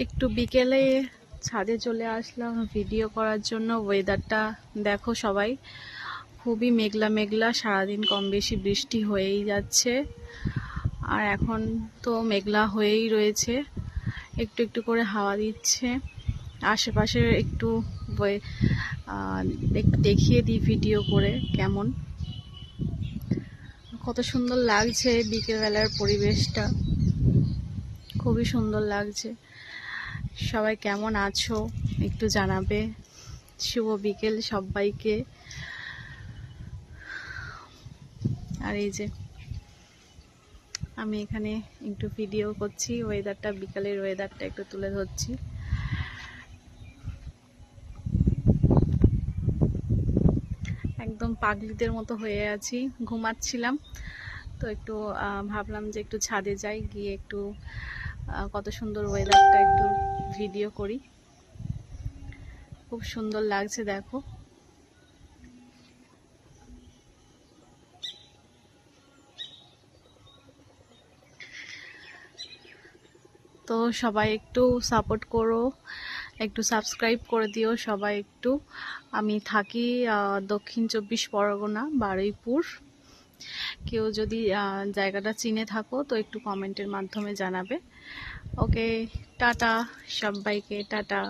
একটু বিকেলে ছাদে চলে আসলাম ভিডিও করার জন্য। ওয়েদারটা দেখো সবাই, খুবই মেঘলা মেঘলা, সারাদিন কম বেশি বৃষ্টি হয়েই যাচ্ছে। আর এখন তো মেঘলা হয়েই রয়েছে, একটু একটু করে হাওয়া দিচ্ছে। আশেপাশে একটু দেখিয়ে দিই ভিডিও করে কেমন, কত সুন্দর লাগছে বিকেলবেলার পরিবেশটা, খুবই সুন্দর লাগছে। সবাই কেমন আছো একটু জানাবে। শুভ বিকেল সবাইকে। আর এই যে আমি এখানে একটু ভিডিও করছি, ওয়েদারটা বিকালের ওয়েদারটা একটু তুলে ধরছি। একদম পাগলিদের মতো হয়ে আছি, ঘুমাচ্ছিলাম তো একটু ভাবলাম যে একটু ছাদে যাই, গিয়ে একটু কত সুন্দর ওয়েদারটা একটু ভিডিও করি। খুব সুন্দর লাগছে দেখো। তো সবাই একটু সাপোর্ট করো, একটু সাবস্ক্রাইব করে দিও সবাই একটু। আমি থাকি দক্ষিণ 24 পরগনা, বারুইপুর। কেউ যদি জায়গাটা চিনে থাকো তো একটু কমেন্টের মাধ্যমে জানাবে। ওকে, টাটা সবাইকে, টাটা।